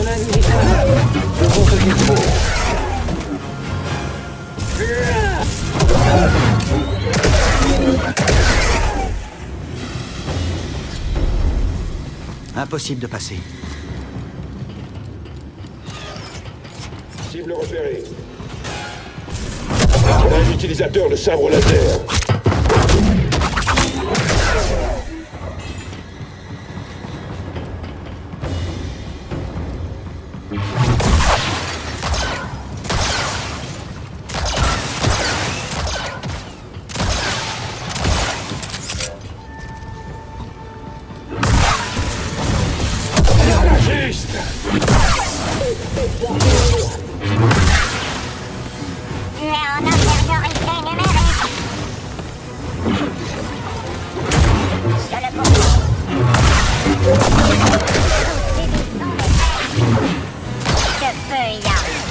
Devant ce qu'il faut. Impossible de passer. Cible repérée. On a un utilisateur de sabre laser. Juste. Tu es en infériorité numérique. Je le comprends. Je peux y arriver.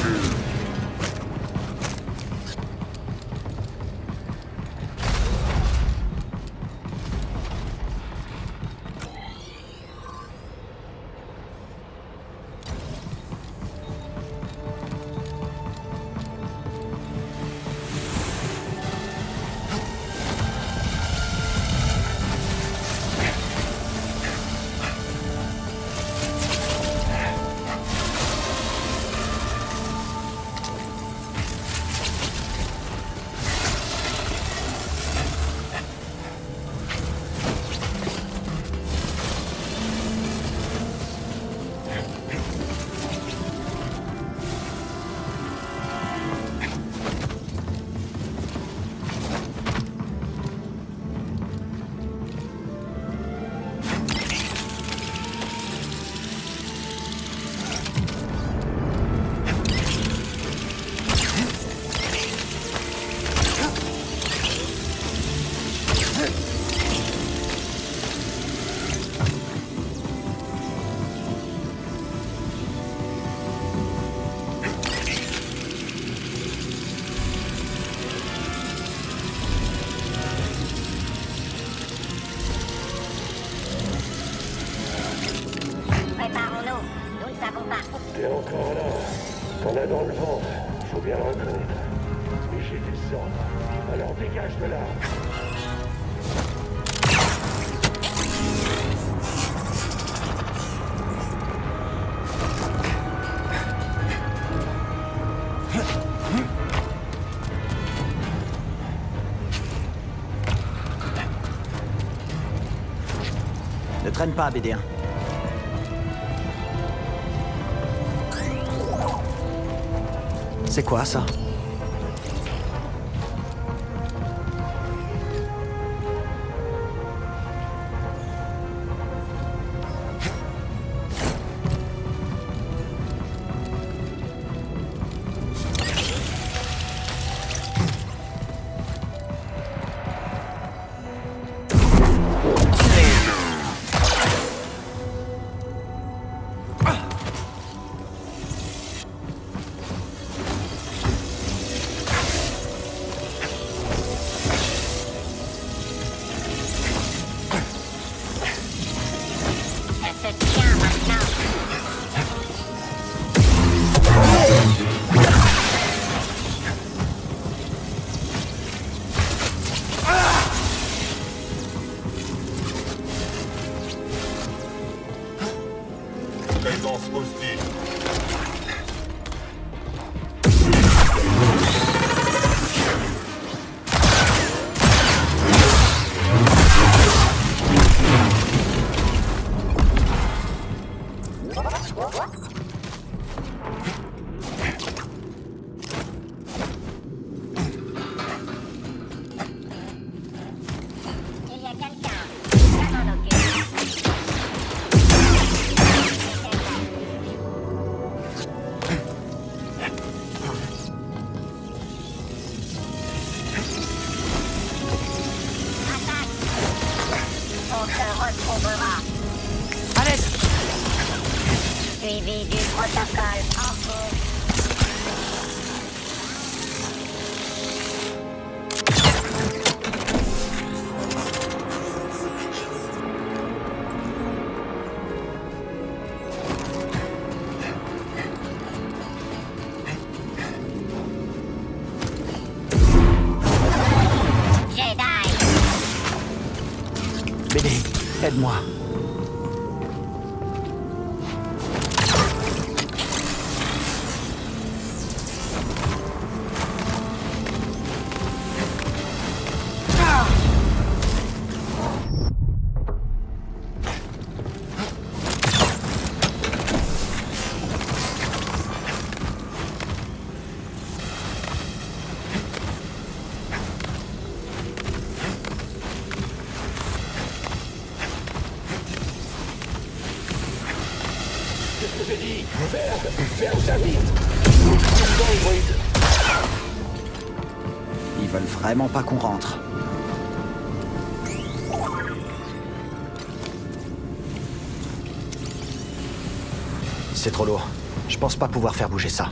Préparons-nous. Nous ne savons pas. T'es encore là. T'en as dans le ventre. Faut bien le reconnaître. Mais j'ai des ordres. Alors dégage de là. Ne traîne pas, BD1. C'est quoi, ça? Présence hostile. Il y a quelqu'un. Je m'en occupe. On se retrouvera. Allez! Suivi du protocole en cours. Aide-moi. Qu'est-ce que j'ai dit? Merde! Ferme ça vite! Android! Ils veulent vraiment pas qu'on rentre. C'est trop lourd. Je pense pas pouvoir faire bouger ça.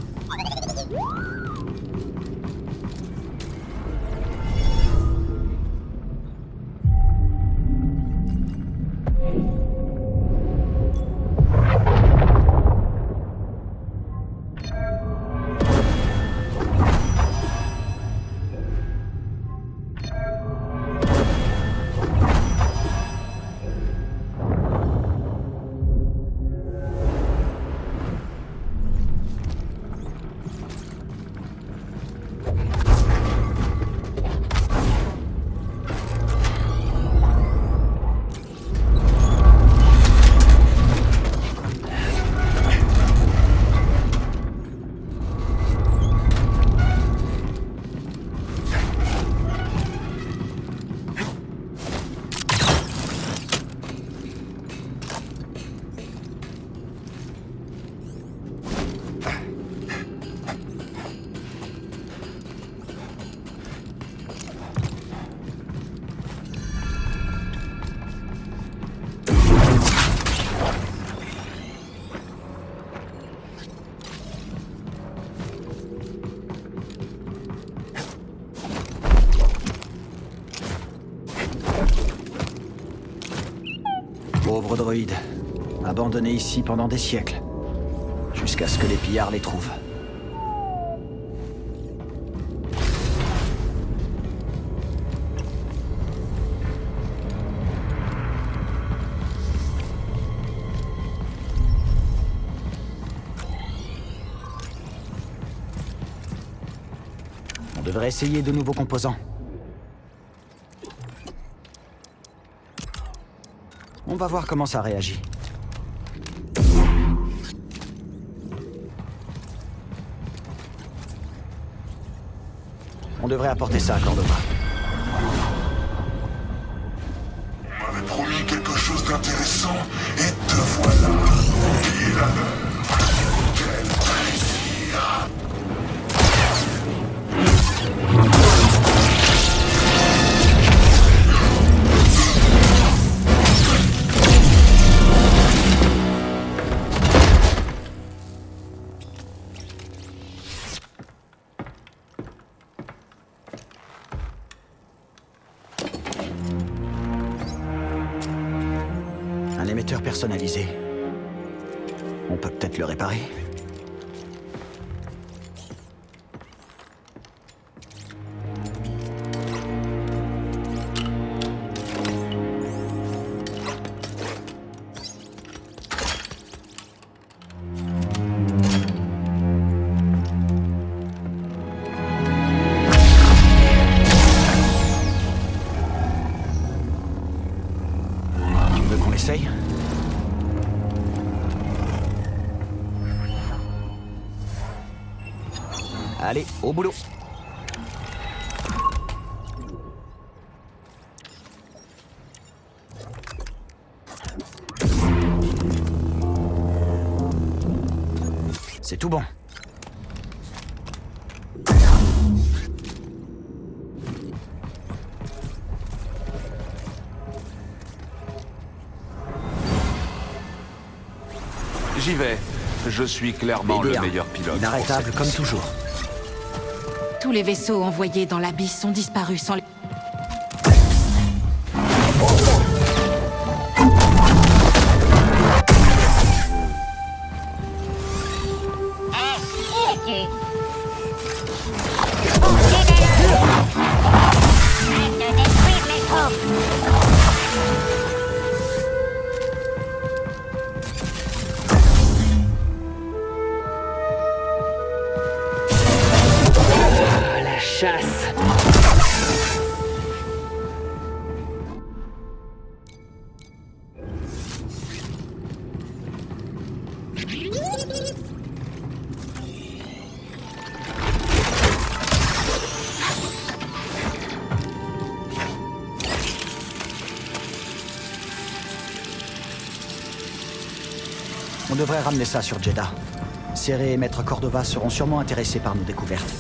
Pauvres droïdes, abandonnés ici pendant des siècles, jusqu'à ce que les pillards les trouvent. On devrait essayer de nouveaux composants. On va voir comment ça réagit. On devrait apporter ça à Cordova. On m'avait promis quelque chose d'intéressant, et te voilà. Il est la leur. Quel plaisir. Un émetteur personnalisé. On peut peut-être le réparer. Tu veux qu'on essaye ? Allez, au boulot. C'est tout bon. J'y vais. Je suis clairement le BD1, meilleur pilote. inarrêtable pour cette comme mission. toujours. Tous les vaisseaux envoyés dans l'abysse sont disparus sans les... Qui es-tu? Bougez-les! Arrête de détruire mes troupes! chasse. On devrait ramener ça sur Jeddah. Serré et Maître Cordova seront sûrement intéressés par nos découvertes.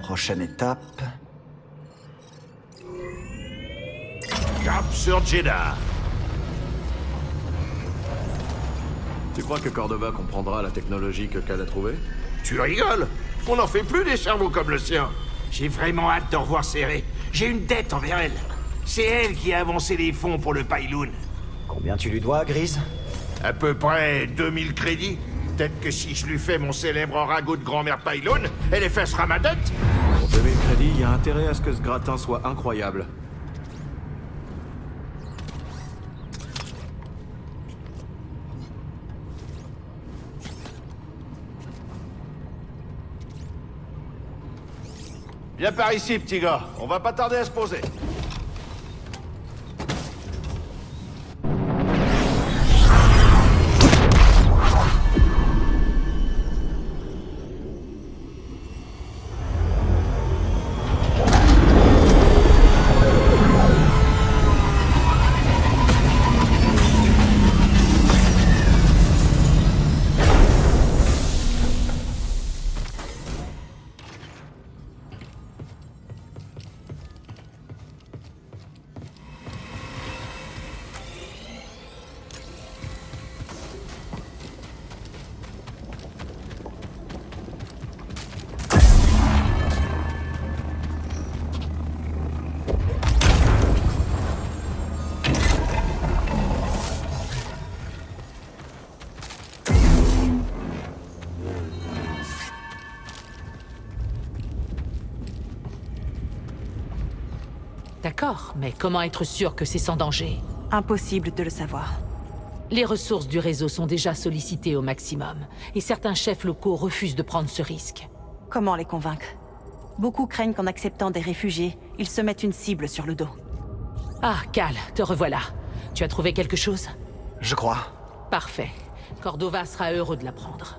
Prochaine étape... Cap sur Jeddah. Tu crois que Cordova comprendra la technologie que Cal a trouvée? Tu rigoles? On n'en fait plus des cerveaux comme le sien. J'ai vraiment hâte de revoir Serré. J'ai une dette envers elle. C'est elle qui a avancé les fonds pour le Pyloon. Combien tu lui dois, Grise? À peu près 2000 crédits. Peut-être que si je lui fais mon célèbre ragoût de grand-mère Pyloon, elle effacera ma dette. Pour 2000 crédits, il y a intérêt à ce que ce gratin soit incroyable. Viens par ici, petit gars. On va pas tarder à se poser. D'accord, mais comment être sûr que c'est sans danger? Impossible de le savoir. Les ressources du réseau sont déjà sollicitées au maximum, et certains chefs locaux refusent de prendre ce risque. Comment les convaincre? Beaucoup craignent qu'en acceptant des réfugiés, ils se mettent une cible sur le dos. Ah, Cal, te revoilà. Tu as trouvé quelque chose? Je crois. Parfait. Cordova sera heureux de l'apprendre.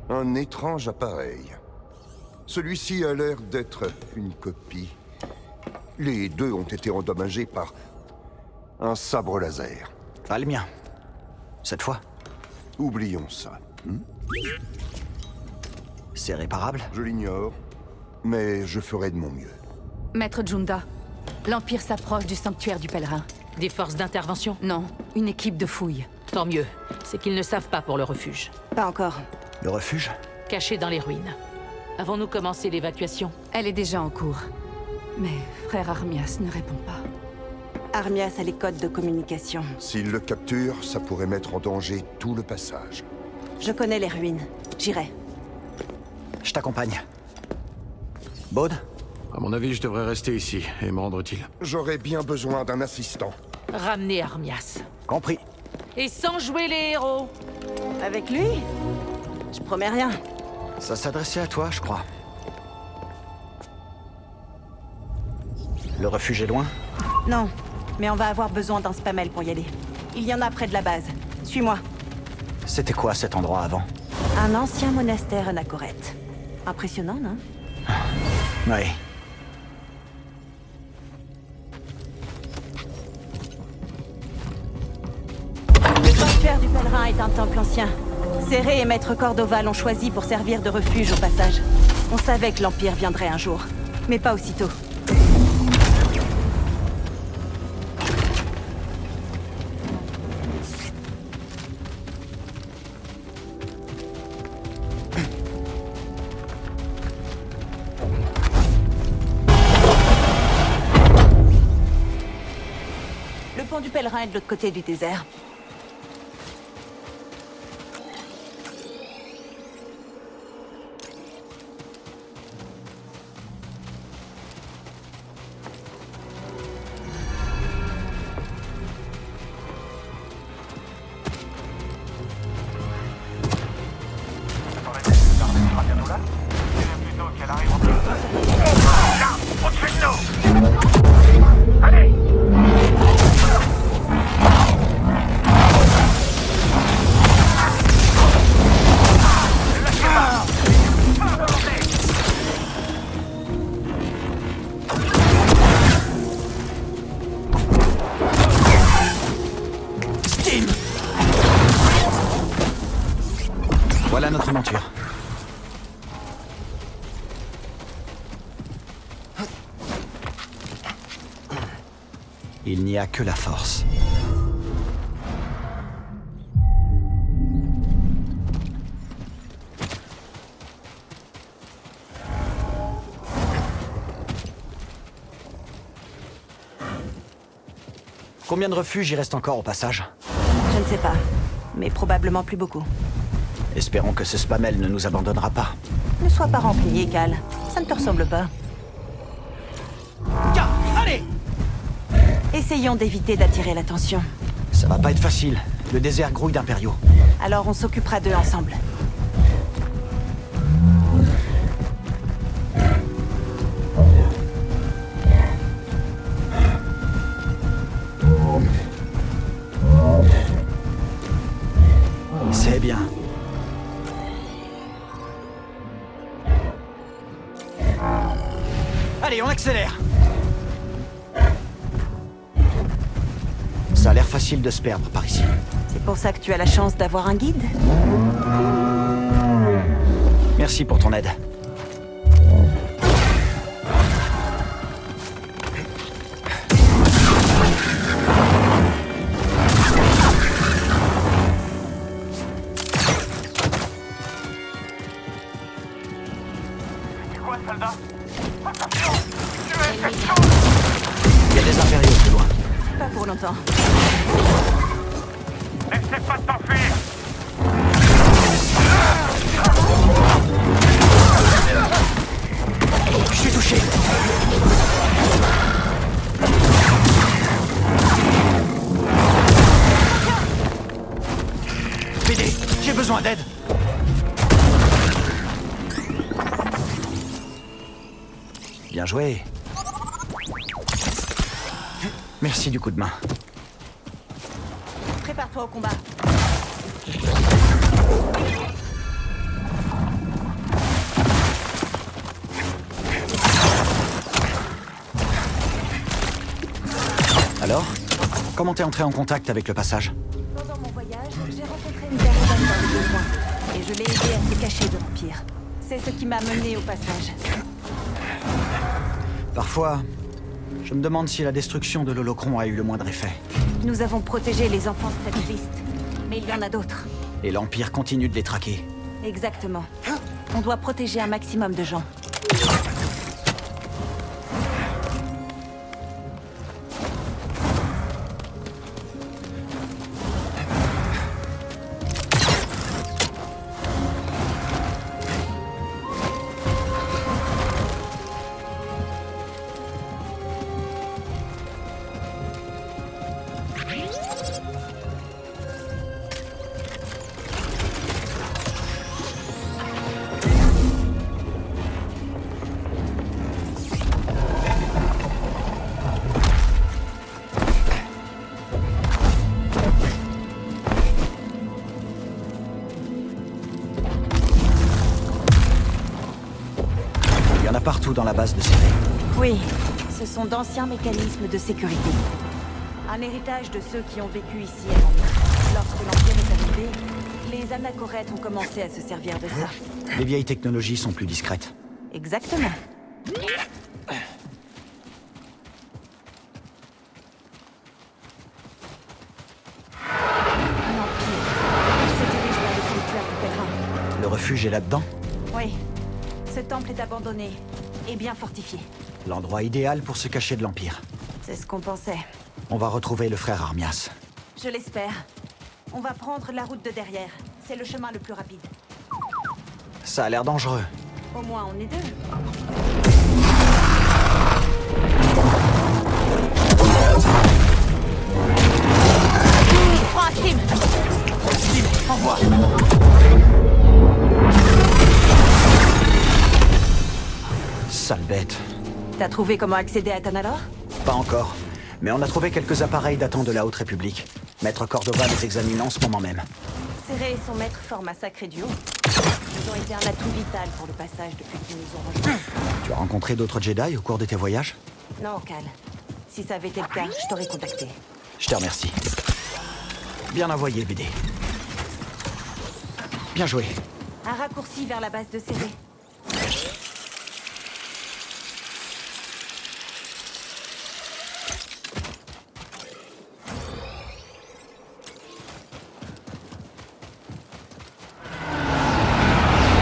Un étrange appareil. Celui-ci a l'air d'être une copie. Les deux ont été endommagés par un sabre laser. Pas le mien. Cette fois, Oublions ça. c'est réparable. Je l'ignore, mais je ferai de mon mieux. Maître Junda, l'Empire s'approche du sanctuaire du pèlerin. Des forces d'intervention? Non, une équipe de fouilles. Tant mieux. C'est qu'ils ne savent pas pour le refuge. Pas encore. Le refuge? Caché dans les ruines. Avons-nous commencé l'évacuation? Elle est déjà en cours. Mais frère Armias ne répond pas. Armias a les codes de communication. S'il le capture, ça pourrait mettre en danger tout le passage. Je connais les ruines. J'irai. Je t'accompagne. Baud? À mon avis, je devrais rester ici et me rendre utile. J'aurais bien besoin d'un assistant. Ramenez Armias. Compris. Et sans jouer les héros! Avec lui? Je promets rien. Ça s'adressait à toi, je crois. Le refuge est loin? Non, mais on va avoir besoin d'un spamel pour y aller. Il y en a près de la base. Suis-moi. C'était quoi cet endroit avant? Un ancien monastère anachorète. Impressionnant, non? Oui. Le sanctuaire du pèlerin est un temple ancien. Serré et Maître Cordova l'ont choisi pour servir de refuge au passage. On savait que l'Empire viendrait un jour, mais pas aussitôt. Le pont du pèlerin est de l'autre côté du désert. Voilà notre monture. Il n'y a que la force. Combien de refuges il reste encore au passage? Je ne sais pas, mais probablement plus beaucoup. Espérons que ce Spamel ne nous abandonnera pas. Ne sois pas rancunier, Cal. Ça ne te ressemble pas. Allez! Essayons d'éviter d'attirer l'attention. Ça va pas être facile. Le désert grouille d'impériaux. Alors on s'occupera d'eux ensemble. C'est bien. Allez, on accélère. Ça a l'air facile de se perdre par ici. C'est pour ça que tu as la chance d'avoir un guide? Merci pour ton aide. C'est quoi, soldat? Attention! Il y a des impériaux plus loin. Pas pour longtemps. N'essaie pas de t'enfuir! Je suis touché. BD, j'ai besoin d'aide. Bien joué. Merci du coup de main. Prépare-toi au combat. Alors, comment t'es entré en contact avec le passage? Pendant mon voyage, j'ai rencontré une personne dans le besoin. Et je l'ai aidé à se cacher de l'Empire. C'est ce qui m'a mené au passage. Parfois, je me demande si la destruction de l'Holocron a eu le moindre effet. Nous avons protégé les enfants de cette liste. Mais il y en a d'autres. Et l'Empire continue de les traquer. Exactement. On doit protéger un maximum de gens. Il y en a partout dans la base de Céré. Oui, ce sont d'anciens mécanismes de sécurité. Un héritage de ceux qui ont vécu ici avant nous. Lorsque l'Empire est arrivé, les anachorètes ont commencé à se servir de ça. Les vieilles technologies sont plus discrètes. Exactement. L'Empire. Il se dirige vers le sanctuaire du pèlerin. Le refuge est là-dedans? Oui. Ce temple est abandonné et bien fortifié. L'endroit idéal pour se cacher de l'Empire. C'est ce qu'on pensait. On va retrouver le frère Armias. Je l'espère. On va prendre la route de derrière. C'est le chemin le plus rapide. Ça a l'air dangereux. Au moins, on est deux. Prends un Stim. Stim, envoie. Sale bête. T'as trouvé comment accéder à Tanalor? Pas encore. Mais on a trouvé quelques appareils datant de la Haute République. Maître Cordova les examine en ce moment même. Céré et son maître forment un sacré duo. Ils ont été un atout vital pour le passage depuis qu'ils nous ont rejoints. Tu as rencontré d'autres Jedi au cours de tes voyages? Non, Cal. Si ça avait été le cas, je t'aurais contacté. Je te remercie. Bien envoyé, BD. Bien joué. Un raccourci vers la base de Céré.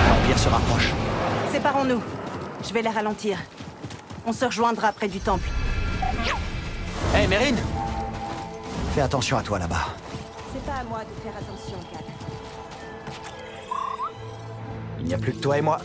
L'Empire se rapproche. Séparons-nous. Je vais les ralentir. On se rejoindra près du temple. Hé, Mérine! Fais attention à toi là-bas. C'est pas à moi de faire attention, Cal. Il n'y a plus que toi et moi.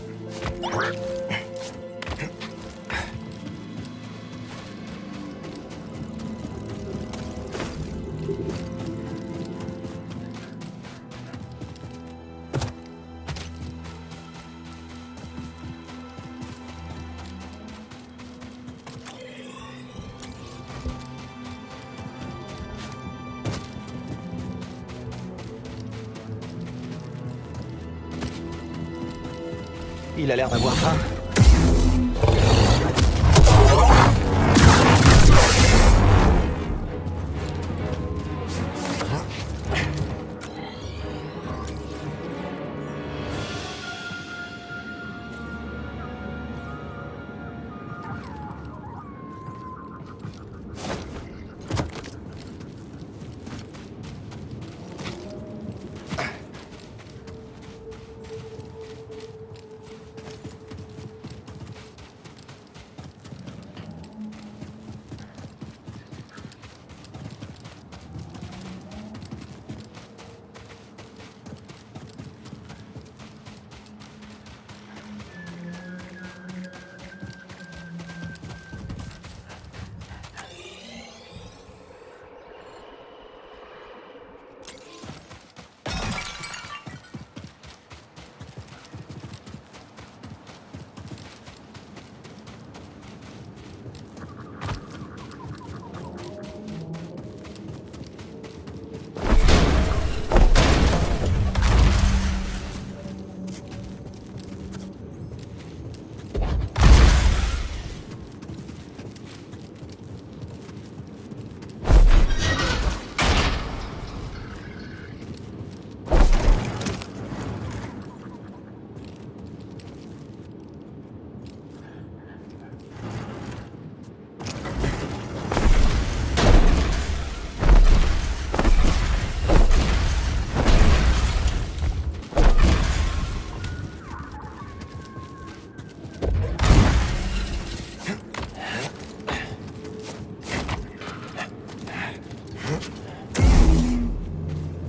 Il a l'air d'avoir faim.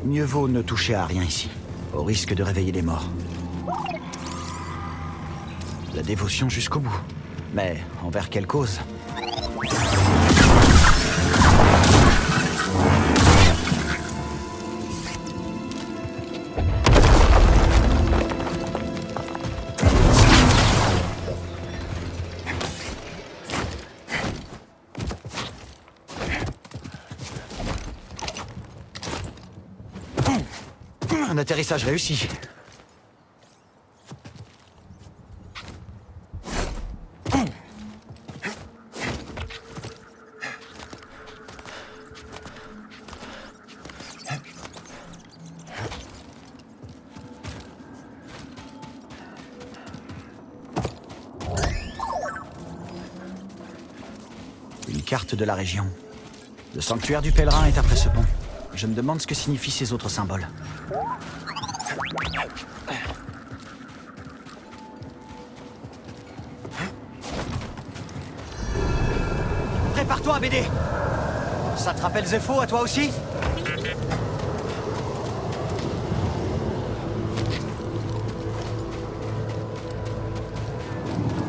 Mieux vaut ne toucher à rien ici, au risque de réveiller les morts. La dévotion jusqu'au bout. Mais envers quelle cause? Un atterrissage réussi. Une carte de la région. Le sanctuaire du pèlerin est après ce pont. Je me demande ce que signifient ces autres symboles. Prépare-toi, BD! Ça te rappelle Zepho à toi aussi?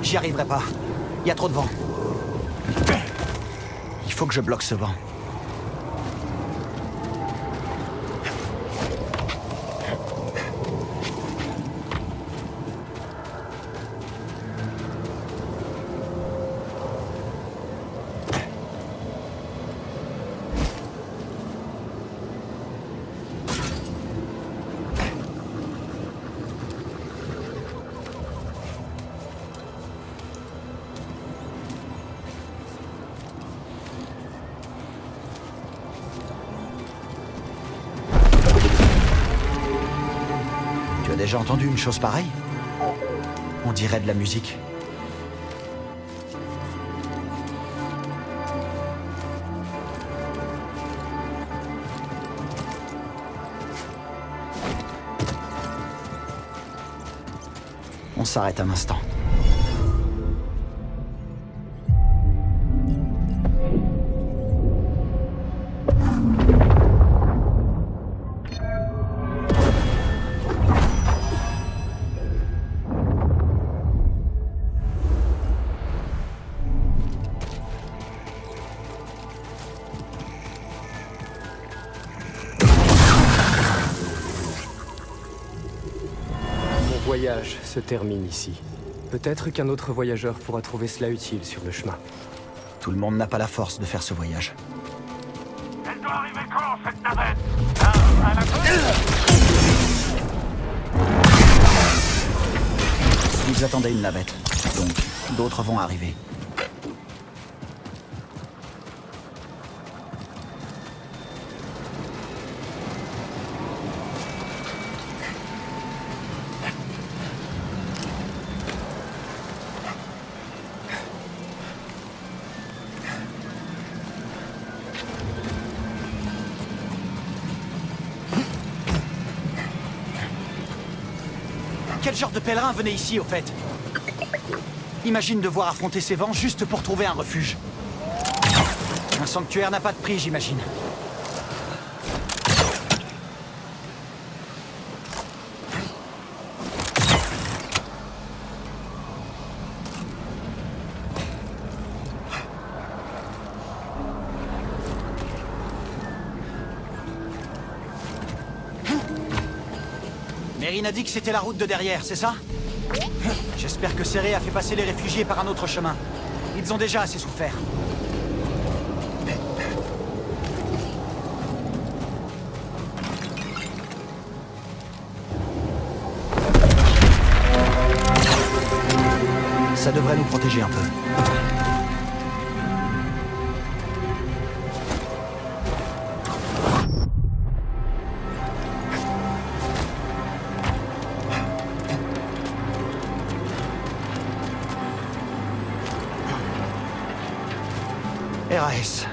J'y arriverai pas. Il y a trop de vent. Il faut que je bloque ce vent. Tu as déjà entendu une chose pareille? On dirait de la musique. On s'arrête un instant. Mon voyage se termine ici. Peut-être qu'un autre voyageur pourra trouver cela utile sur le chemin. Tout le monde n'a pas la force de faire ce voyage. Elle doit arriver quand, cette navette? Ils attendaient une navette, donc d'autres vont arriver. Quel genre de pèlerin venait ici, au fait? Imagine devoir affronter ces vents juste pour trouver un refuge. Un sanctuaire n'a pas de prix, j'imagine. Mérine a dit que c'était la route de derrière, c'est ça? J'espère que Céré a fait passer les réfugiés par un autre chemin. Ils ont déjà assez souffert. Ça devrait nous protéger un peu. RAS.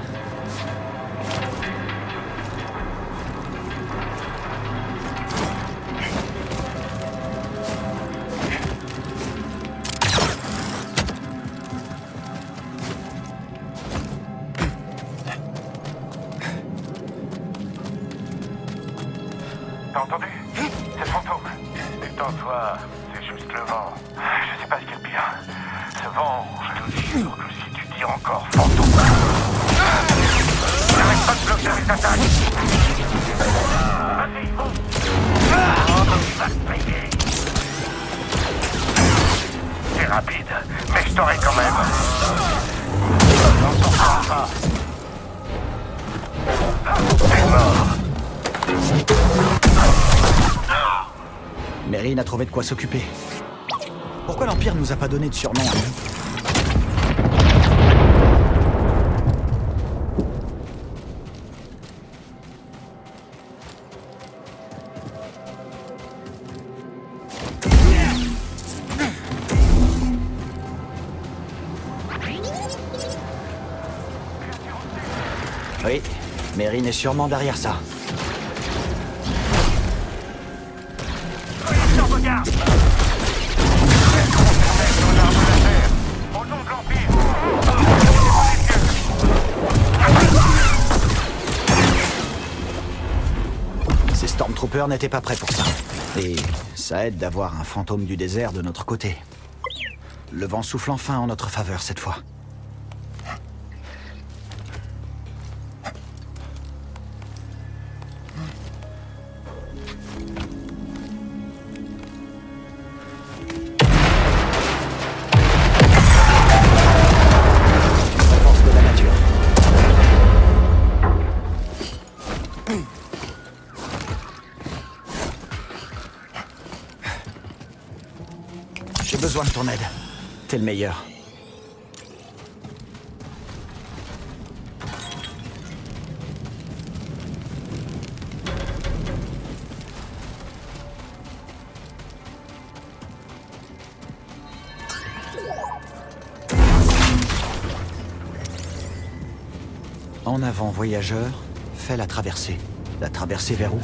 T'as entendu? C'est le fantôme. Détends-toi, c'est juste le vent. Je sais pas ce qu'il y a de pire. Ce vent, je te jure que si tu dis encore fantôme... N'arrête pas de bloquer les attaques. Vas-y, fonce. Tu vas te payer. C'est rapide, mais je t'aurai quand même. N'en sortira pas. T'es mort. Mérine a trouvé de quoi s'occuper. Pourquoi l'Empire nous a pas donné de surnom, hein? Oui, Mérine est sûrement derrière ça. Regarde. Au nom de l'Empire. Ces Stormtroopers n'étaient pas prêts pour ça. Et ça aide d'avoir un fantôme du désert de notre côté. Le vent souffle enfin en notre faveur cette fois. J'ai besoin de ton aide. T'es le meilleur. En avant, voyageur. Fais la traversée. La traversée vers où?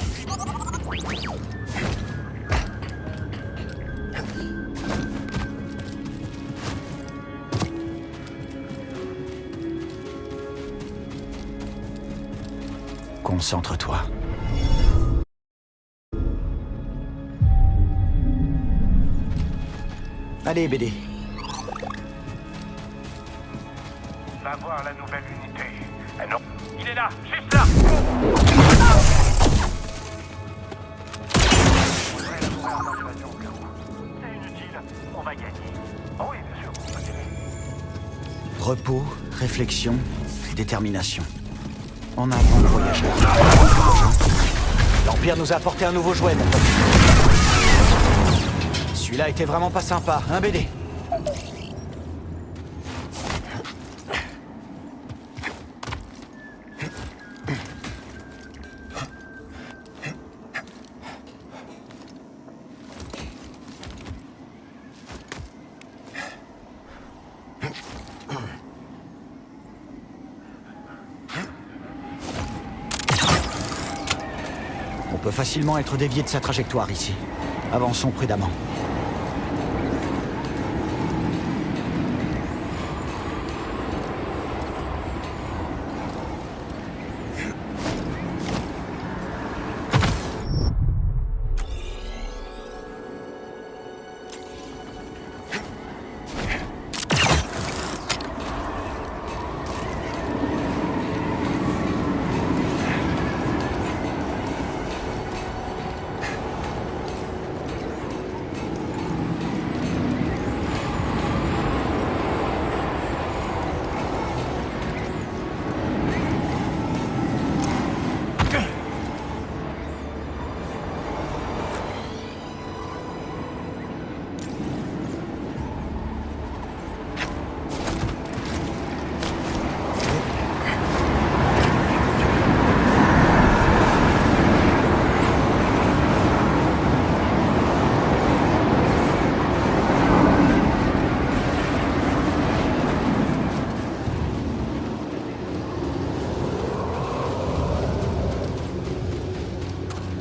Concentre-toi. Allez, BD. Va voir la nouvelle unité. Ah non, il est là, juste là. C'est inutile, on va gagner. Oh oui, bien sûr, on va gagner. Repos, réflexion, détermination. En avant, le voyageur. L'Empire nous a apporté un nouveau jouet, mon pote. Celui-là était vraiment pas sympa, hein, BD? On peut facilement être dévié de sa trajectoire ici. Avançons prudemment.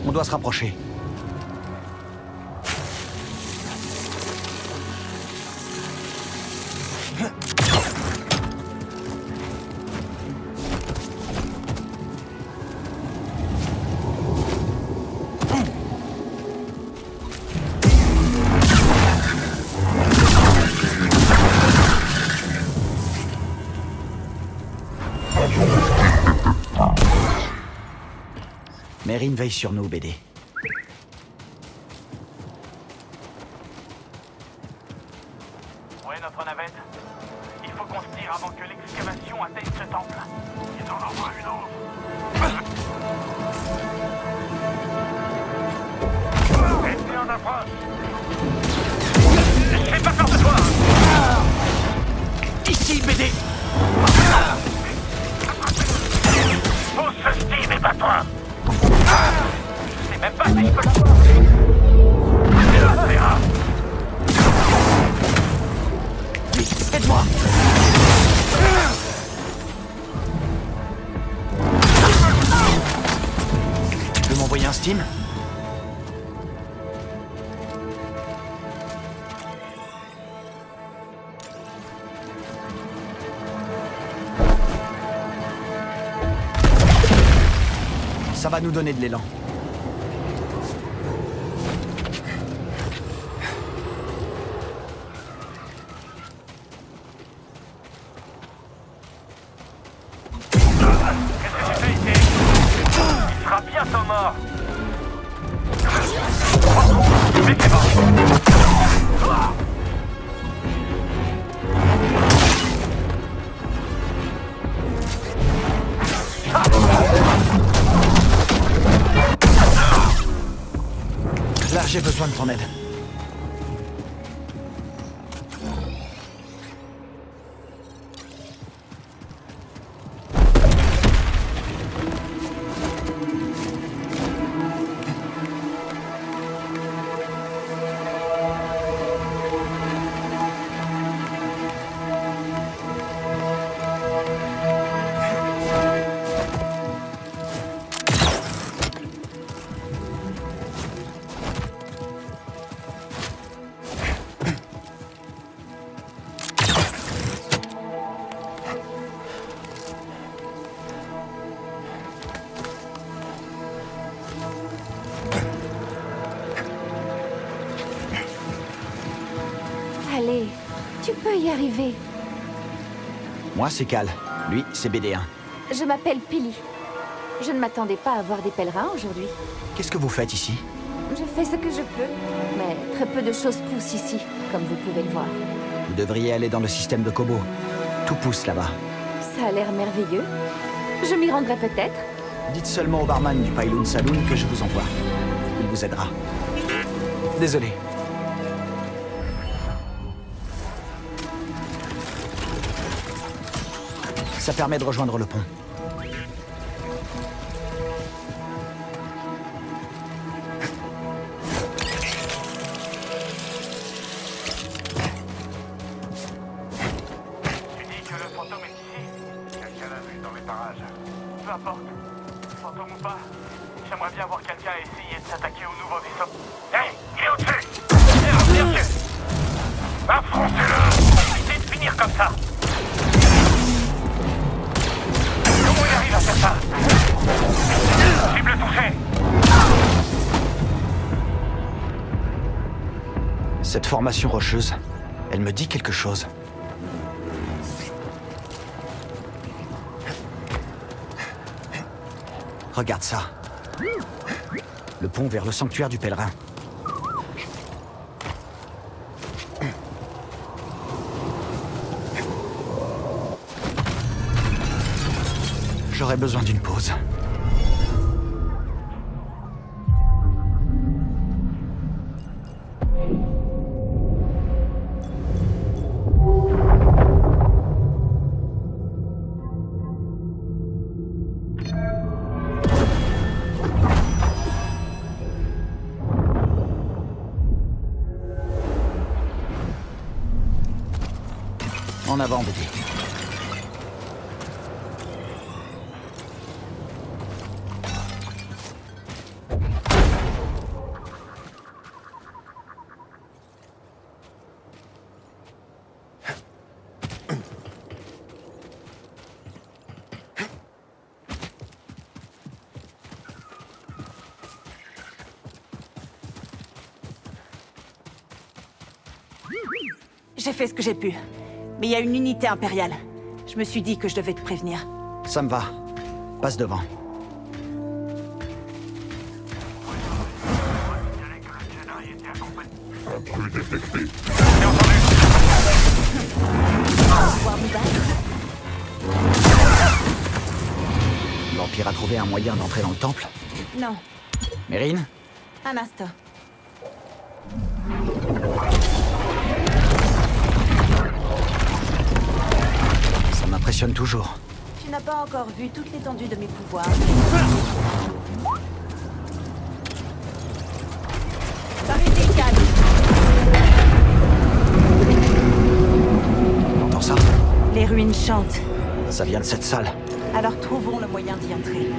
On doit se rapprocher. Meryn veille sur nous, BD. Ouais, notre navette. Il faut qu'on se tire avant que l'excavation atteigne ce temple. Ils en envoient une autre. Restez en approche. J'ai pas peur de toi. Ici, BD. Pose ce Steve et bats-toi. Je sais même pas si je peux l'avoir. Vite, aide-moi. Tu peux m'envoyer un Steam? Ça va nous donner de l'élan. Il sera bientôt mort. Mais c'est bon. Là, j'ai besoin de ton aide. Tu peux y arriver. Moi, c'est Cal. Lui, c'est BD1. Je m'appelle Pili. Je ne m'attendais pas à voir des pèlerins aujourd'hui. Qu'est-ce que vous faites ici? Je fais ce que je peux, mais très peu de choses poussent ici, comme vous pouvez le voir. Vous devriez aller dans le système de Kobo. Tout pousse là-bas. Ça a l'air merveilleux. Je m'y rendrai peut-être. Dites seulement au barman du Pylon Saloon que je vous envoie. Il vous aidera. Désolé. Ça permet de rejoindre le pont. Tu dis que le fantôme est ici? Quelqu'un l'a vu dans les parages. Peu importe. Fantôme ou pas, j'aimerais bien voir quelqu'un essayer de s'attaquer au nouveau vaisseau. Hey, il est au-dessus! Viens, viens, affrontez-le! Arrêtez de finir comme ça! Comment il arrive à faire ça? Cible touchée! Cette formation rocheuse, elle me dit quelque chose. Regarde ça. Le pont vers le sanctuaire du pèlerin. J'aurais besoin d'une pause. En avant, BD. J'ai fait ce que j'ai pu. Mais il y a une unité impériale. Je me suis dit que je devais te prévenir. Ça me va. Passe devant. Intrus détecté. Pouvoir nous battre? L'Empire a trouvé un moyen d'entrer dans le temple. Non. Mérine? Un instant. Ça m'impressionne toujours. Tu n'as pas encore vu toute l'étendue de mes pouvoirs. Arrêtez, calme. T'entends ça? Les ruines chantent. Ça vient de cette salle. Alors trouvons le moyen d'y entrer.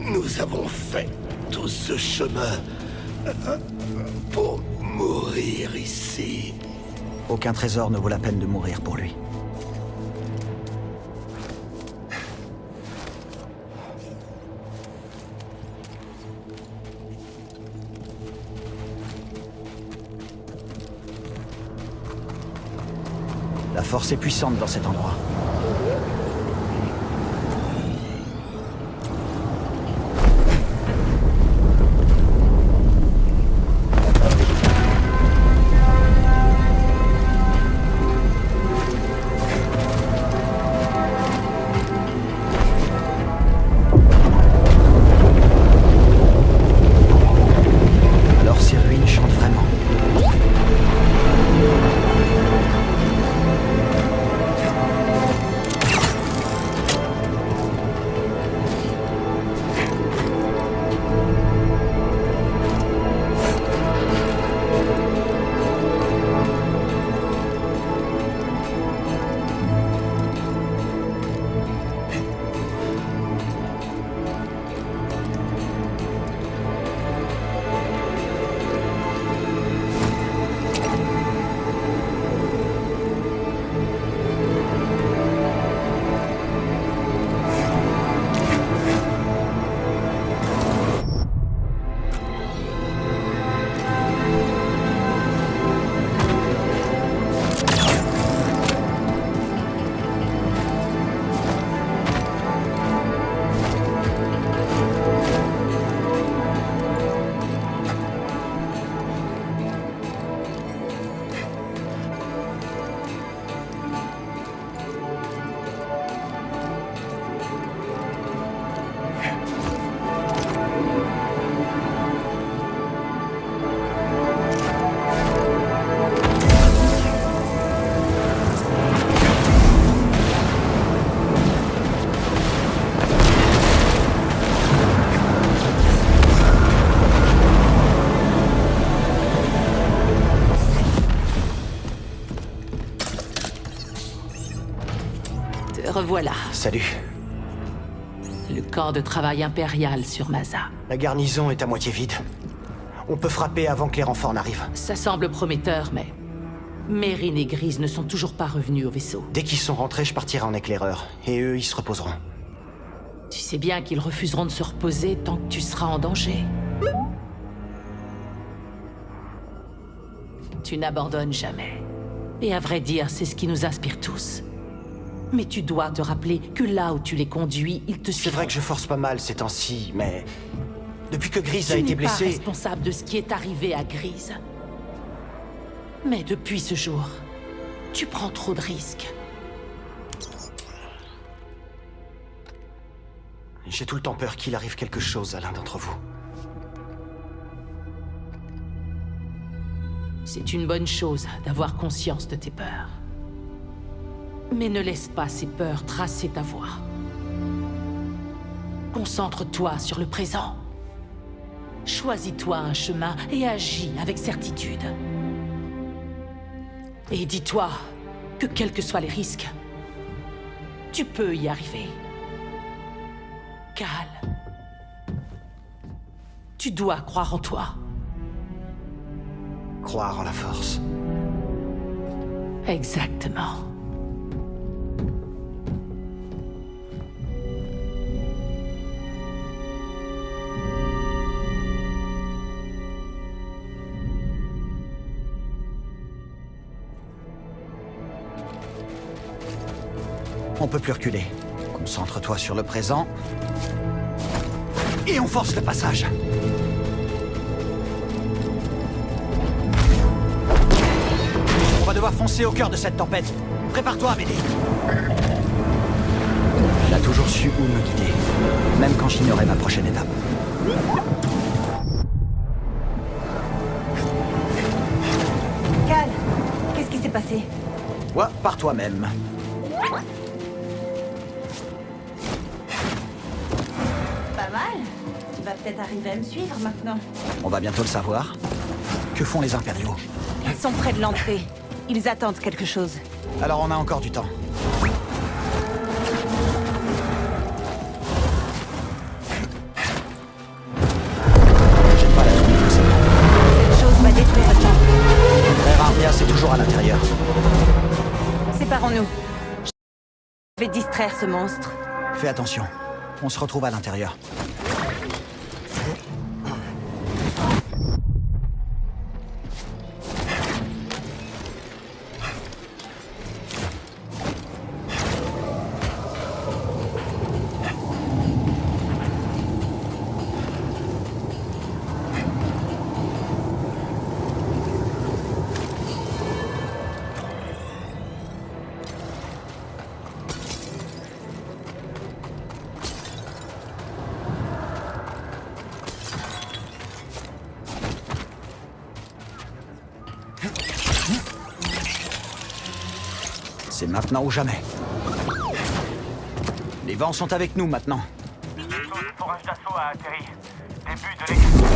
Nous avons fait tout ce chemin pour mourir ici. Aucun trésor ne vaut la peine de mourir pour lui. La force est puissante dans cet endroit. Alors ces ruines chantent vraiment. revoilà. Salut. Le camp de travail impérial sur Maza. La garnison est à moitié vide. On peut frapper avant que les renforts n'arrivent. Ça semble prometteur, mais... Mérine et Grise ne sont toujours pas revenus au vaisseau. Dès qu'ils sont rentrés, je partirai en éclaireur. Et eux, ils se reposeront. Tu sais bien qu'ils refuseront de se reposer tant que tu seras en danger. Tu n'abandonnes jamais. Et à vrai dire, c'est ce qui nous inspire tous. Mais tu dois te rappeler que là où tu les conduis, ils te suivront. C'est vrai que je force pas mal ces temps-ci, mais... Depuis que Grise a été Tu n'es pas blessée... responsable de ce qui est arrivé à Grise. Mais depuis ce jour, tu prends trop de risques. J'ai tout le temps peur qu'il arrive quelque chose à l'un d'entre vous. C'est une bonne chose d'avoir conscience de tes peurs. Mais ne laisse pas ces peurs tracer ta voie. Concentre-toi sur le présent. Choisis-toi un chemin et agis avec certitude. Et dis-toi que quels que soient les risques, tu peux y arriver. Cal, tu dois croire en toi. Croire en la force. Exactement. On peut plus reculer. Concentre-toi sur le présent. Et on force le passage. On va devoir foncer au cœur de cette tempête. Prépare-toi, BD. Il a toujours su où me guider. Même quand j'ignorais ma prochaine étape. Cal, qu'est-ce qui s'est passé? Ouais, par toi-même. Pas mal. Tu vas peut-être arriver à me suivre maintenant. On va bientôt le savoir. Que font les impériaux? Ils sont près de l'entrée. Ils attendent quelque chose. Alors on a encore du temps. J'aime pas la tournée de ça. Cette chose va détruire le temple. Frère Armia, c'est toujours à l'intérieur. Séparons-nous. Je vais distraire ce monstre. Fais attention. On se retrouve à l'intérieur. C'est maintenant ou jamais. Les vents sont avec nous maintenant. Le vaisseau de forage d'assaut a atterri. Début de l'expédition.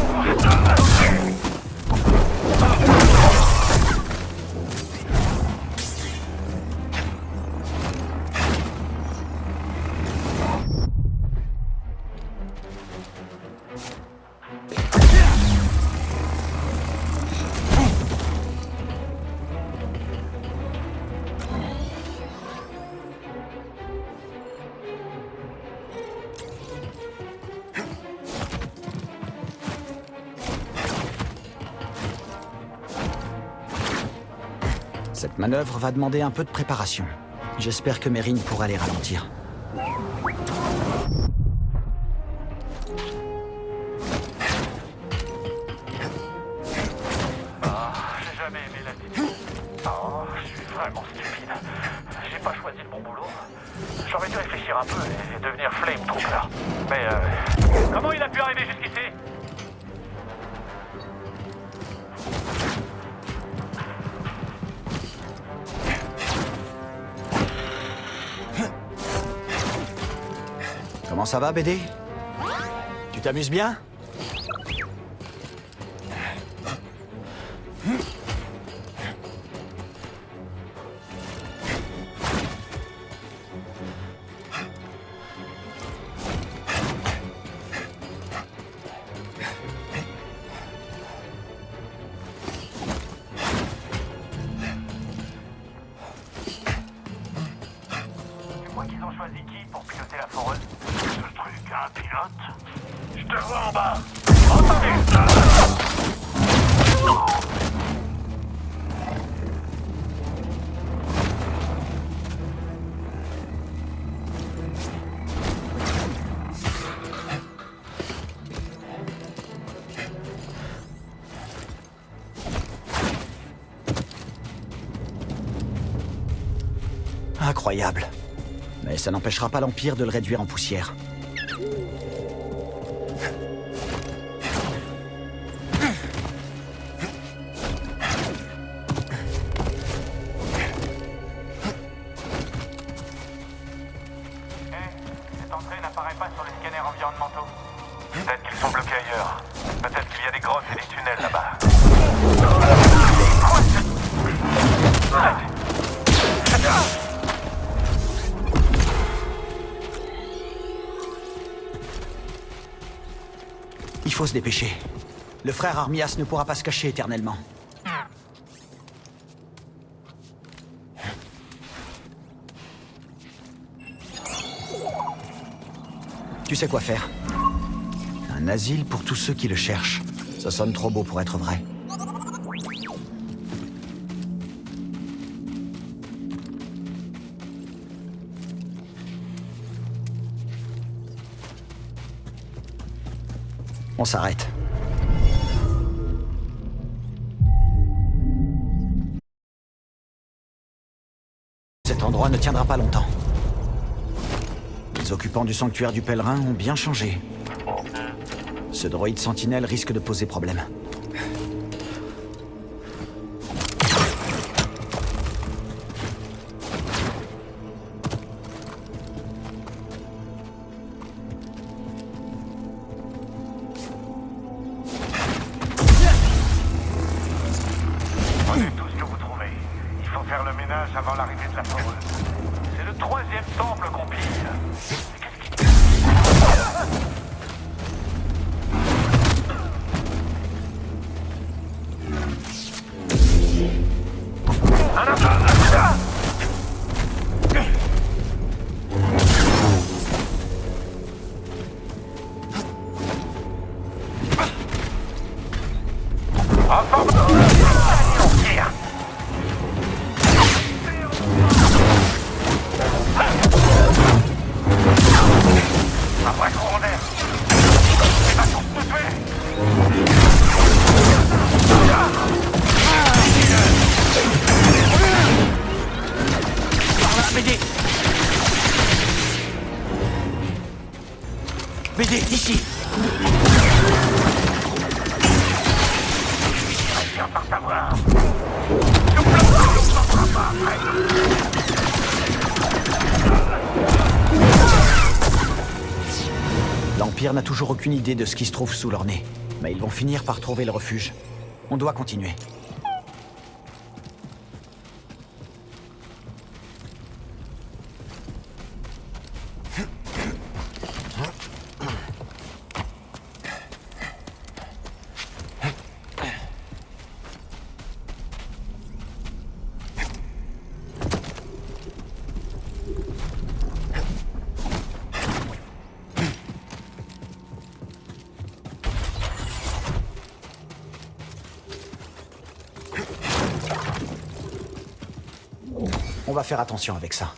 Cette manœuvre va demander un peu de préparation. J'espère que Mérine pourra les ralentir. J'ai jamais aimé l'altitude. Oh, je suis vraiment stupide. J'ai pas choisi le bon boulot. J'aurais dû réfléchir un peu et devenir flametrooper. Mais comment il a pu arriver jusqu'ici? Comment ça va, BD? Tu t'amuses bien? ont choisi qui pour piloter la foreuse? Ce truc a un pilote? Je te vois en bas. Incroyable. Mais ça n'empêchera pas l'Empire de le réduire en poussière. Cette entrée n'apparaît pas sur les scanners environnementaux. Peut-être qu'ils sont bloqués ailleurs. Peut-être qu'il y a des grottes et des tunnels là-bas. Il faut se dépêcher. Le frère Armias ne pourra pas se cacher éternellement. Tu sais quoi faire? Un asile pour tous ceux qui le cherchent. Ça sonne trop beau pour être vrai. On s'arrête. Cet endroit ne tiendra pas longtemps. Les occupants du sanctuaire du pèlerin ont bien changé. Ce droïde sentinelle risque de poser problème. Prenez tout ce que vous trouvez. Il faut faire le ménage avant l'arrivée de la foreuse. C'est le 3e temple qu'on pille. BD, ici. Viens par savoir. L'Empire n'a toujours aucune idée de ce qui se trouve sous leur nez. Mais ils vont finir par trouver le refuge. On doit continuer. On va faire attention avec ça.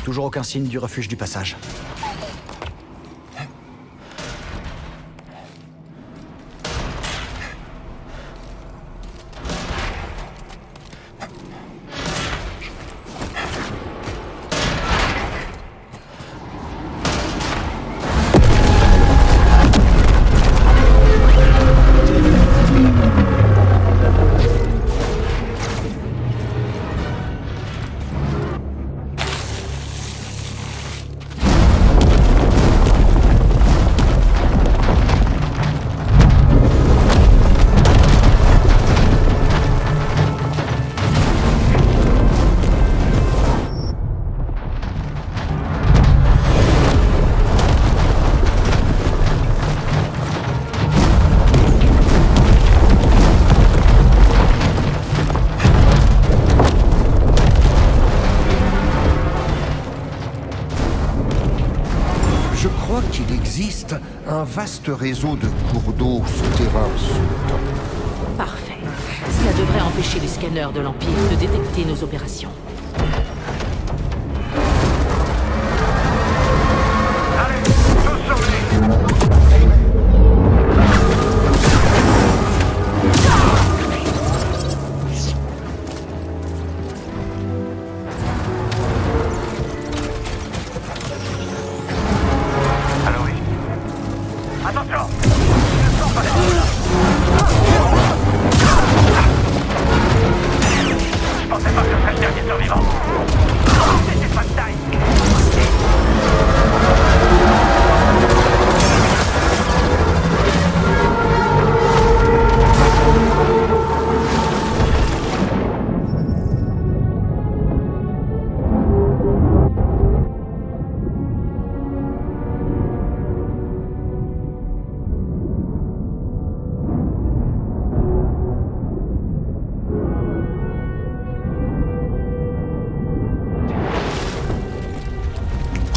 Toujours aucun signe du refuge du passage. existe un vaste réseau de cours d'eau souterrains Sultan. Parfait. Cela devrait empêcher les scanners de l'Empire de détecter nos opérations.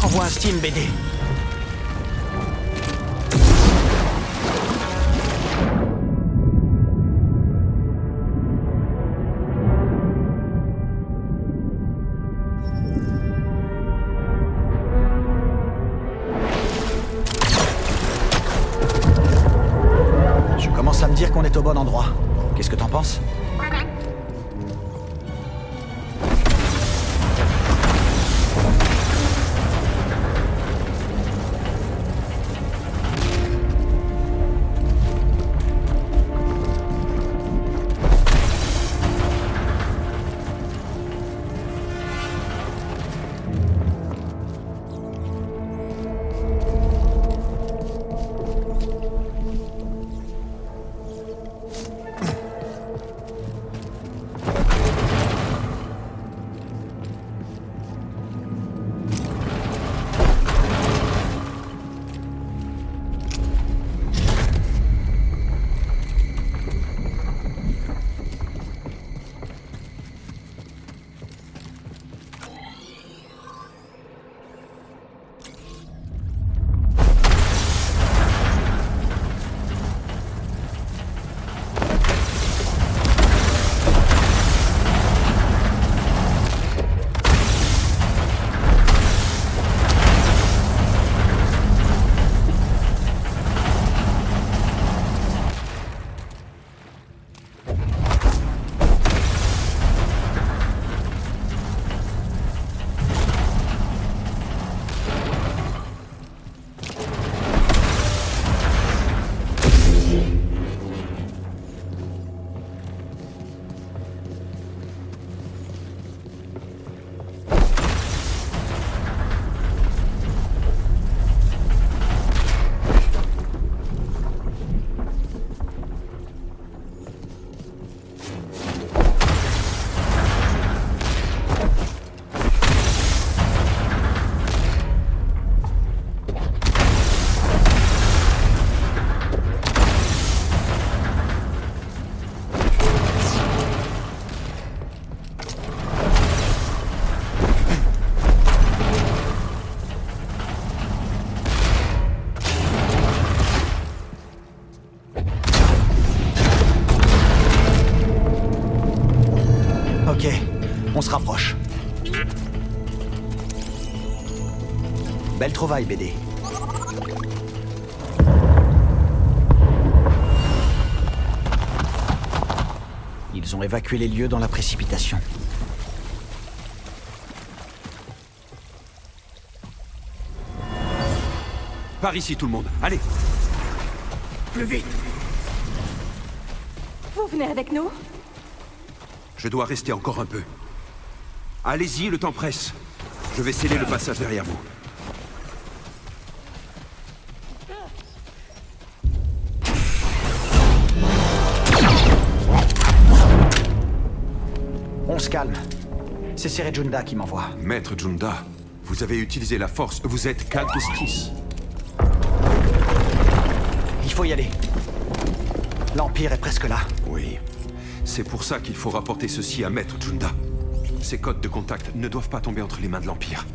Envoie un Steam, BD. Je commence à me dire qu'on est au bon endroit. Qu'est-ce que t'en penses? Ok, on se rapproche. Belle trouvaille, BD. Ils ont évacué les lieux dans la précipitation. Par ici, tout le monde. Allez! Plus vite! Vous venez avec nous? Je dois rester encore un peu. Allez-y, le temps presse. Je vais sceller le passage derrière vous. On se calme. C'est Seré Junda qui m'envoie. Maître Junda, vous avez utilisé la force. Vous êtes Cal Kestis. Il faut y aller. L'Empire est presque là. Oui. C'est pour ça qu'il faut rapporter ceci à Maître Junda. Ces codes de contact ne doivent pas tomber entre les mains de l'Empire.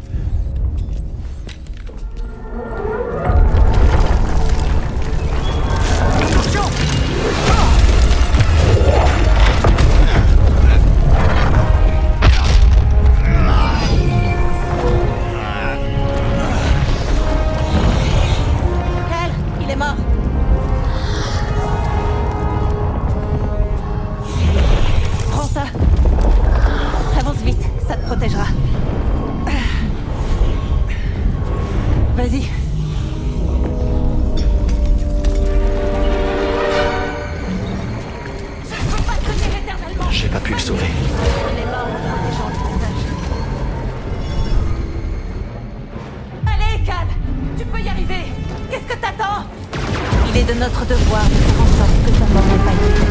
de notre devoir de faire en sorte que sa mort n'ait pas été faite.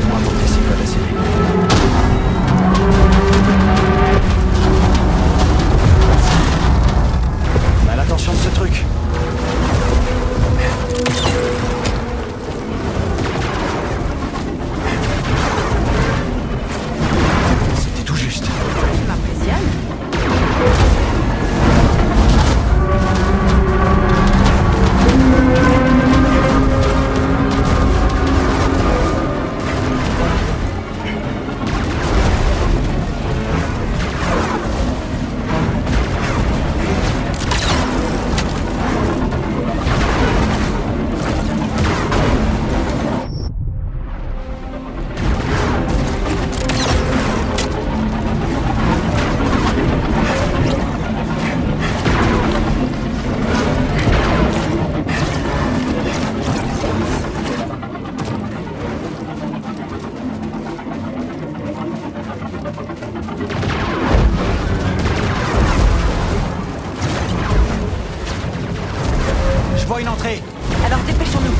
On va monter ces codes à serrer. On a l'attention de ce truc. C'était tout juste. Tu m'impressionnes. Je vois une entrée. Alors dépêchons-nous.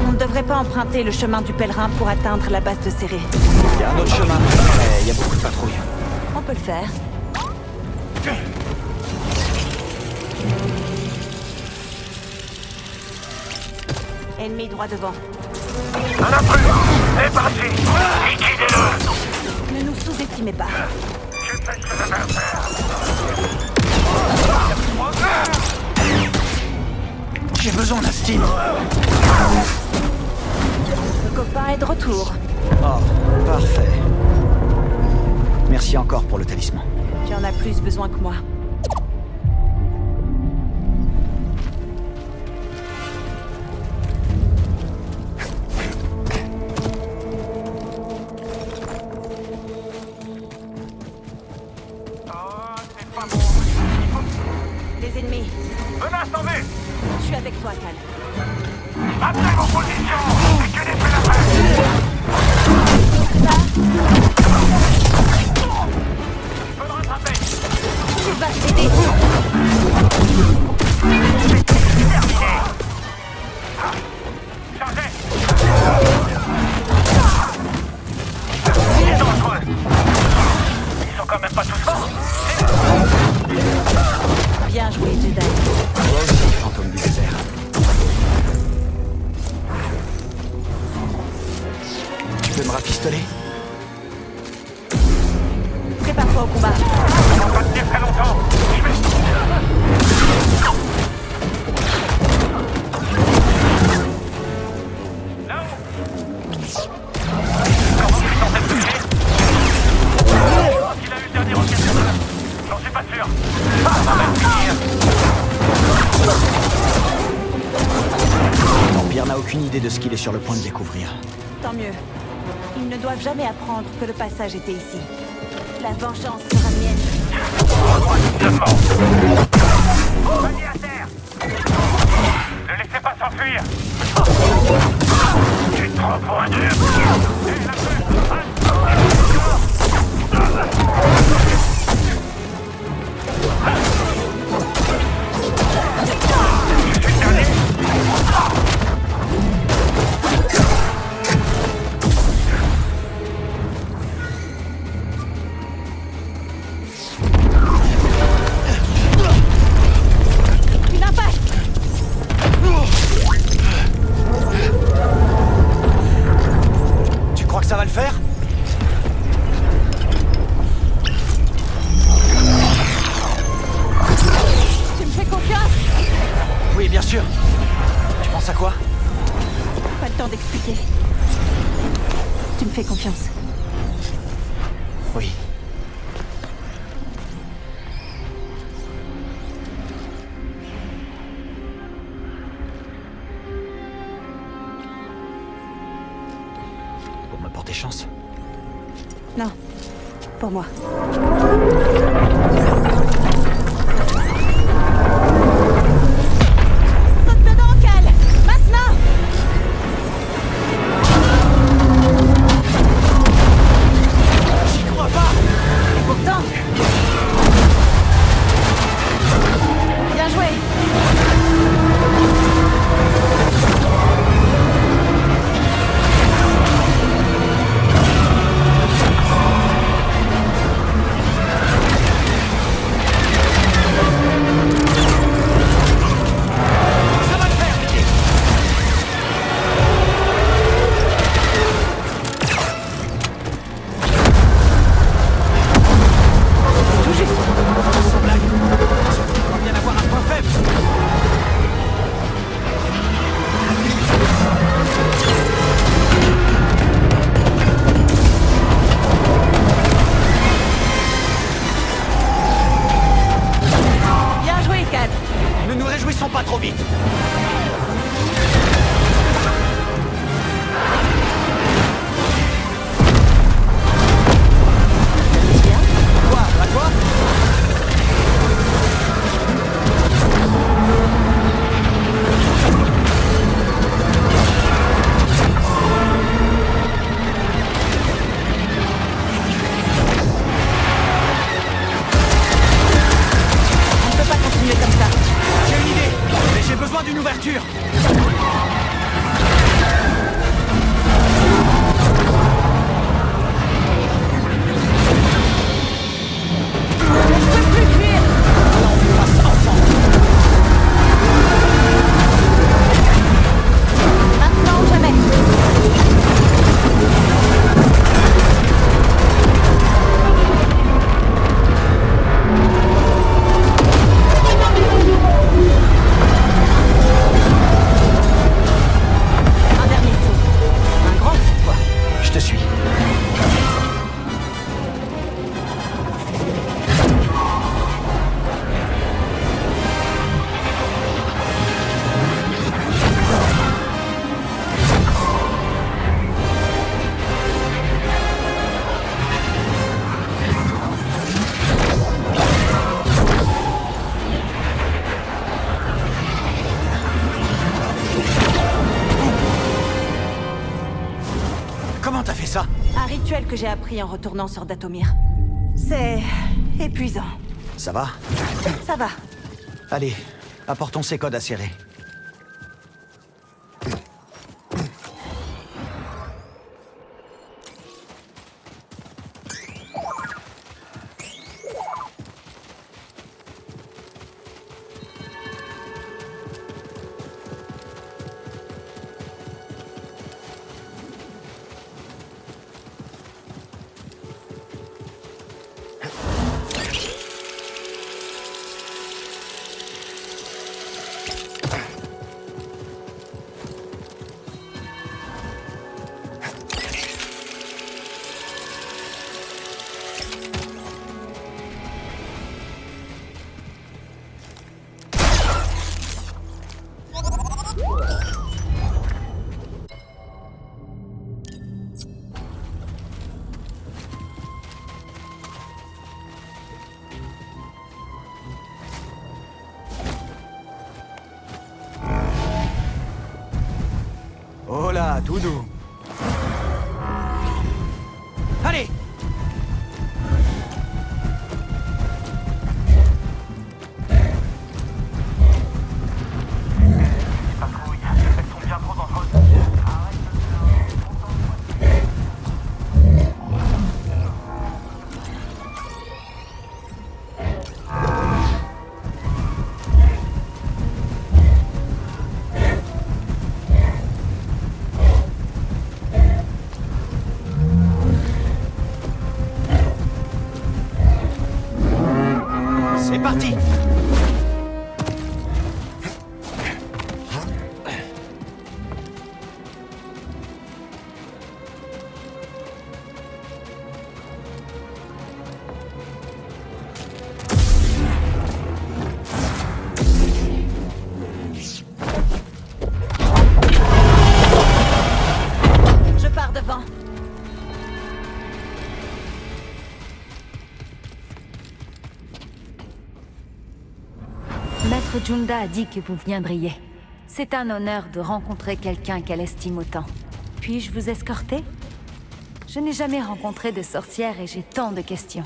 On ne devrait pas emprunter le chemin du pèlerin pour atteindre la base de Céré. Il y a un autre chemin, mais il y a beaucoup de patrouilles. On peut le faire. Ennemi droit devant. Un intrus. C'est parti. Liquidez-le. Ne nous sous-estimez pas. J'ai fait ce que j'avais à faire. J'ai besoin d'un style. Le copain est de retour. Oh, parfait. Merci encore pour le talisman. Tu en as plus besoin que moi. Oh, c'est pas bon. Les ennemis. Menace en vue. Je suis avec toi, Cal. Appelez vos positions. Et que les fait la paix. Je peux le rattraper. Tu vas t'aider. Terminé. Chargez. Ils sont dangereux. Ils sont quand même pas tous morts. Bien joué, Jedi. Toi aussi, fantôme du désert. Tu peux me rafistoler? Prépare-toi au combat. Ils vont pas tenir très longtemps. Je vais... Là-haut. Comment tu t'en es touché? Je pense qu'il a eu le dernier enquêteur. J'en suis pas sûr. Ça va même finir. L'Empire n'a aucune idée de ce qu'il est sur le point de découvrir. Tant mieux. Ils ne doivent jamais apprendre que le passage était ici. La vengeance sera mienne. Panier à terre. Ne laissez pas s'enfuir. Tu te prends pour un dur. Hé, la feu. Je suis dernier. Une impasse. Tu crois que ça va le faire? Tu me fais confiance? Oui, bien sûr. Tu penses à quoi? Pas le temps d'expliquer. Tu me fais confiance. Oui. pour tes chances. Non. Pour moi. Saute dedans, Cal! Maintenant! J'y crois pas! Et pourtant... Bien joué! Pas trop vite. Quoi? À toi? On ne peut pas continuer comme ça. J'ai une idée, mais j'ai besoin d'une ouverture. Maintenant ou jamais. Un dernier saut. Un grand cette fois. Je te suis. Comment t'as fait ça? Un rituel que j'ai appris en retournant sur Dathomir. C'est épuisant. Ça va? Ça va. Allez, apportons ces codes à serrer. Oh là, tout doux. Allez! Les patrouilles, elles sont bien trop dangereuses. Arrête de faire... C'est parti! Je pars devant. Maître Junda a dit que vous viendriez. C'est un honneur de rencontrer quelqu'un qu'elle estime autant. Puis-je vous escorter? Je n'ai jamais rencontré de sorcière et j'ai tant de questions.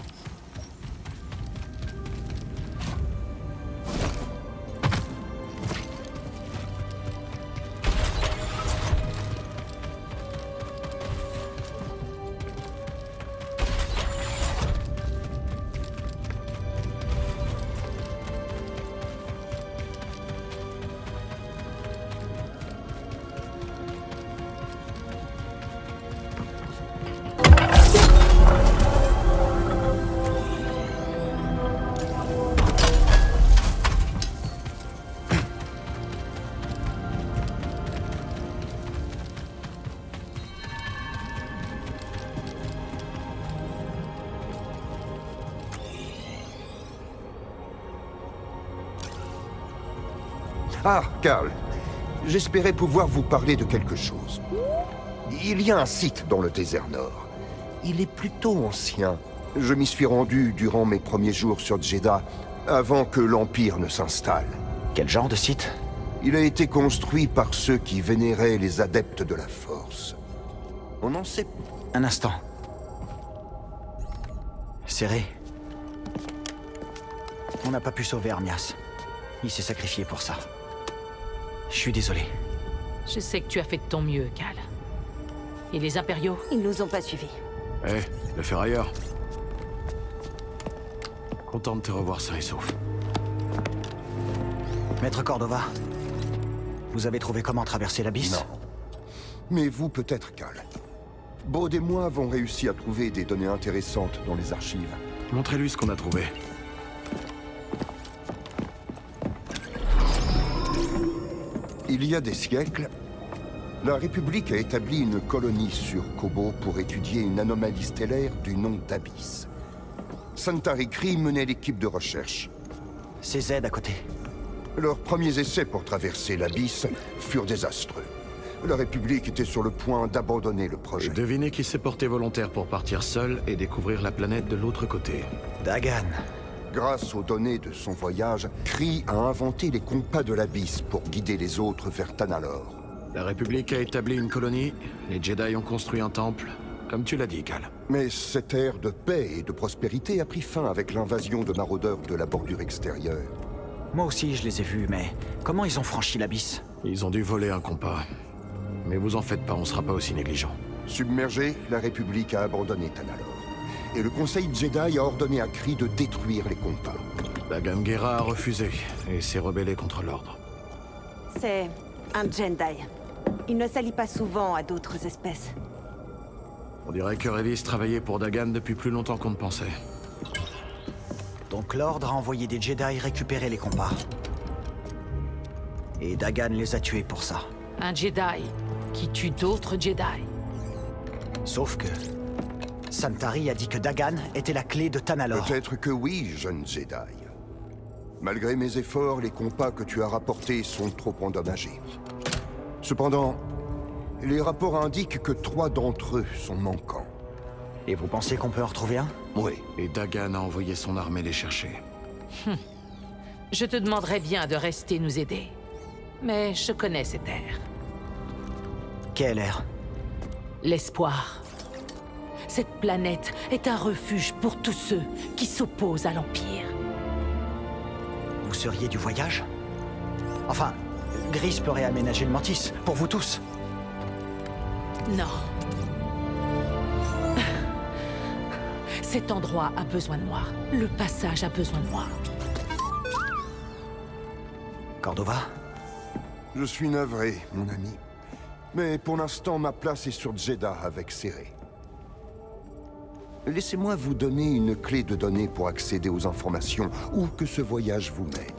Ah, Carl. J'espérais pouvoir vous parler de quelque chose. Il y a un site dans le désert Nord. Il est plutôt ancien. Je m'y suis rendu durant mes premiers jours sur Jeddah, avant que l'Empire ne s'installe. Quel genre de site? Il a été construit par ceux qui vénéraient les adeptes de la Force. On en sait... Un instant. Serré. On n'a pas pu sauver Armias. Il s'est sacrifié pour ça. Je suis désolé. Je sais que tu as fait de ton mieux, Cal. Et les impériaux? Ils nous ont pas suivis. Eh, le ferrailleur. Content de te revoir sain et sauf. Maître Cordova, vous avez trouvé comment traverser l'abysse? Non. Mais vous peut-être, Cal. Baud et moi avons réussi à trouver des données intéressantes dans les archives. Montrez-lui ce qu'on a trouvé. Il y a des siècles, la République a établi une colonie sur Kobo pour étudier une anomalie stellaire du nom d'Abyss. Santari Khri menait l'équipe de recherche. C'est Z à côté. Leurs premiers essais pour traverser l'Abysse furent désastreux. La République était sur le point d'abandonner le projet. Devinez qui s'est porté volontaire pour partir seul et découvrir la planète de l'autre côté. Dagan. Grâce aux données de son voyage, Khri a inventé les compas de l'Abysse pour guider les autres vers Tanalorr. La République a établi une colonie, les Jedi ont construit un temple, comme tu l'as dit, Cal. Mais cette ère de paix et de prospérité a pris fin avec l'invasion de maraudeurs de la bordure extérieure. Moi aussi, je les ai vus, mais comment ils ont franchi l'abysse? Ils ont dû voler un compas. Mais vous en faites pas, on sera pas aussi négligent. Submergée, la République a abandonné Tanalorr. Et le Conseil Jedi a ordonné à Khri de détruire les compas. Dagan Gera a refusé et s'est rebellé contre l'ordre. C'est un Jedi. Il ne s'allie pas souvent à d'autres espèces. On dirait que Revis travaillait pour Dagan depuis plus longtemps qu'on ne pensait. Donc l'Ordre a envoyé des Jedi récupérer les compas. Et Dagan les a tués pour ça. Un Jedi qui tue d'autres Jedi. Sauf que... Santari a dit que Dagan était la clé de Tanalorr. Peut-être que oui, jeune Jedi. Malgré mes efforts, les compas que tu as rapportés sont trop endommagés. Cependant, les rapports indiquent que 3 d'entre eux sont manquants. Et vous pensez qu'on peut en retrouver un? Oui. Et Dagan a envoyé son armée les chercher. Je te demanderais bien de rester nous aider. Mais je connais cette ère. Quelle ère? L'espoir. Cette planète est un refuge pour tous ceux qui s'opposent à l'Empire. Vous seriez du voyage? Enfin, Gris peut réaménager le Mantis, pour vous tous. Non. Cet endroit a besoin de moi. Le passage a besoin de moi. Cordova? Je suis navré, mon ami. Mais pour l'instant, ma place est sur Jeddah avec Seré. Laissez-moi vous donner une clé de données pour accéder aux informations, où que ce voyage vous mène.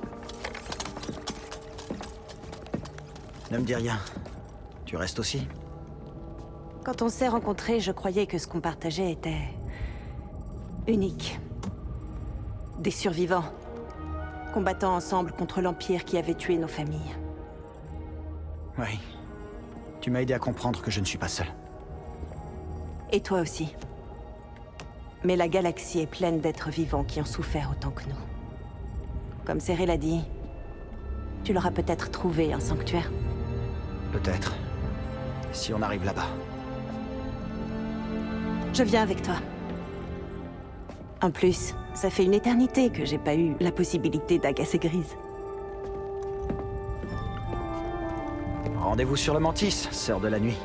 Ne me dis rien. Tu restes aussi? Quand on s'est rencontrés, je croyais que ce qu'on partageait était... unique. Des survivants. Combattant ensemble contre l'Empire qui avait tué nos familles. Oui. Tu m'as aidé à comprendre que je ne suis pas seul. Et toi aussi. Mais la galaxie est pleine d'êtres vivants qui ont souffert autant que nous. Comme Seré l'a dit, Tu l'auras peut-être trouvé, un sanctuaire. Peut-être. Si on arrive là-bas. Je viens avec toi. En plus, ça fait une éternité que j'ai pas eu la possibilité d'agacer Grise. Rendez-vous sur le Mantis, sœur de la nuit.